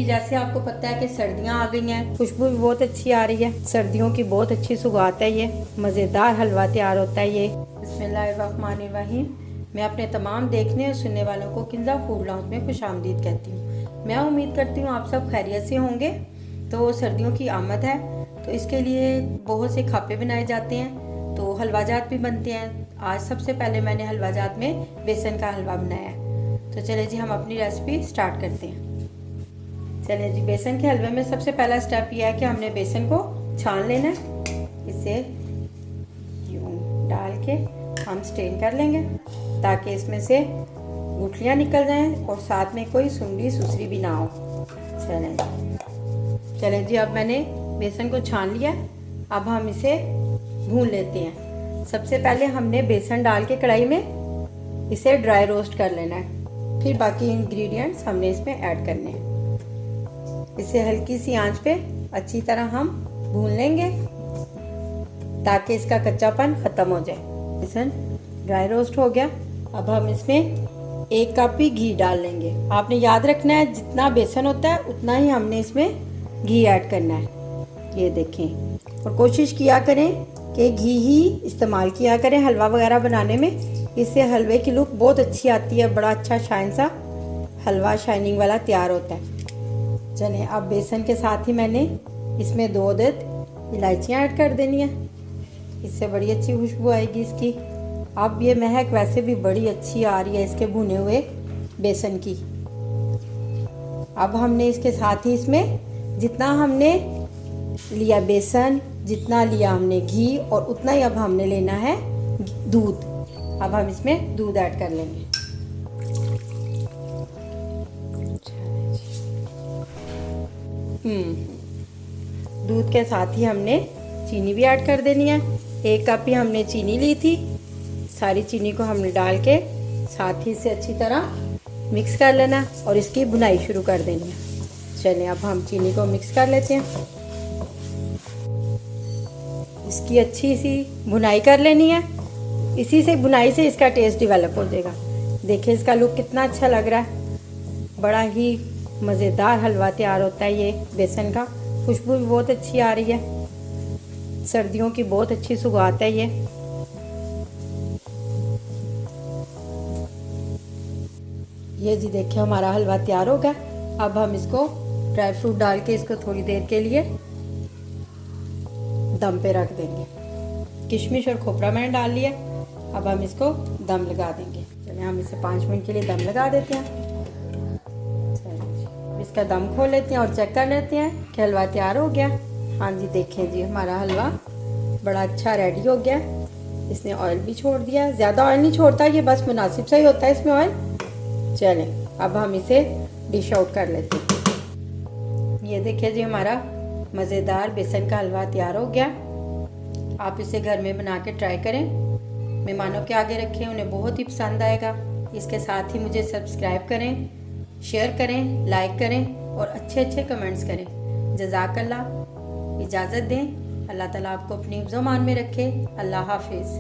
जैसे आपको पता है कि सर्दियाँ आ गई हैं, खुशबू भी बहुत अच्छी आ रही है। सर्दियों की बहुत अच्छी सुगात है ये, मज़ेदार हलवा तैयार होता है ये। बिस्मिल्लाहिर्रहमानिर्रहीम। मैं अपने तमाम देखने और सुनने वालों को किंजा फूड लाउंज में खुशामदीद कहती हूँ। मैं उम्मीद करती हूँ आप सब खैरियत से होंगे। तो सर्दियों की आमद है, तो इसके लिए बहुत से खापे बनाए जाते हैं, तो हलवाजात भी बनते हैं। आज सबसे पहले मैंने हलवाजात में बेसन का हलवा बनाया है। तो चले जी हम अपनी रेसिपी स्टार्ट करते हैं। चले जी, बेसन के हलवे में सबसे पहला स्टेप यह है कि हमने बेसन को छान लेना है। इसे यूं डाल के हम स्ट्रेन कर लेंगे ताकि इसमें से गुठलियाँ निकल जाएं और साथ में कोई सुंडी सुसरी भी ना हो। चले जी, अब मैंने बेसन को छान लिया। अब हम इसे भून लेते हैं। सबसे पहले हमने बेसन डाल के कढ़ाई में इसे ड्राई रोस्ट कर लेना है, फिर बाकी इंग्रेडिएंट्स हमने इसमें ऐड करने हैं। इसे हल्की सी आंच पे अच्छी तरह हम भून लेंगे ताकि इसका कच्चापन ख़त्म हो जाए। बेसन ड्राई रोस्ट हो गया। अब हम इसमें 1 कप ही घी डाल लेंगे। आपने याद रखना है जितना बेसन होता है उतना ही हमने इसमें घी ऐड करना है। ये देखें, और कोशिश किया करें कि घी ही इस्तेमाल किया करें हलवा वगैरह बनाने में। इससे हलवे की लुक बहुत अच्छी आती है, बड़ा अच्छा शाइन सा हलवा शाइनिंग वाला तैयार होता है। चलें, अब बेसन के साथ ही मैंने इसमें 2 अदद इलायचियाँ ऐड कर देनी है। इससे बड़ी अच्छी खुशबू आएगी इसकी। अब ये महक वैसे भी बड़ी अच्छी आ रही है इसके भुने हुए बेसन की। अब हमने इसके साथ ही इसमें जितना हमने लिया बेसन, जितना लिया हमने घी, और उतना ही अब हमने लेना है दूध। अब हम इसमें दूध ऐड कर लेंगे। दूध के साथ ही हमने चीनी भी ऐड कर देनी है। 1 कप ही हमने चीनी ली थी। सारी चीनी को हमने डाल के साथ ही से अच्छी तरह मिक्स कर लेना और इसकी भुनाई शुरू कर देनी है। चलें, अब हम चीनी को मिक्स कर लेते हैं। इसकी अच्छी सी भुनाई कर लेनी है। इसी से भुनाई से इसका टेस्ट डेवलप हो जाएगा। देखिए इसका लुक कितना अच्छा लग रहा है। बड़ा ही मज़ेदार हलवा तैयार होता है ये बेसन का। खुशबू भी बहुत अच्छी आ रही है। सर्दियों की बहुत अच्छी सुगात है ये जी देखिए हमारा हलवा तैयार हो गया। अब हम इसको ड्राई फ्रूट डाल के इसको थोड़ी देर के लिए दम पे रख देंगे। किशमिश और खोपरा मैंने डाल लिया। अब हम इसको दम लगा देंगे। चलिए हम इसे 5 मिनट के लिए दम लगा देते हैं। इसका दम खोल लेते हैं और चेक कर लेते हैं कि हलवा तैयार हो गया। हाँ जी, देखें जी हमारा हलवा बड़ा अच्छा रेडी हो गया। इसने ऑयल भी छोड़ दिया। ज़्यादा ऑयल नहीं छोड़ता, ये बस मुनासिब सा ही होता है इसमें ऑयल। चलें, अब हम इसे डिश आउट कर लेते हैं। ये देखिए जी हमारा मज़ेदार बेसन का हलवा तैयार हो गया। आप इसे घर में बना के ट्राई करें, मेहमानों के आगे रखें, उन्हें बहुत ही पसंद आएगा। इसके साथ ही मुझे सब्सक्राइब करें, शेयर करें, लाइक करें और अच्छे कमेंट्स करें। जज़ाकल्लाह। इजाज़त दें। अल्लाह ताला आपको अपनी ज़ुबान में रखे। अल्लाह हाफिज़।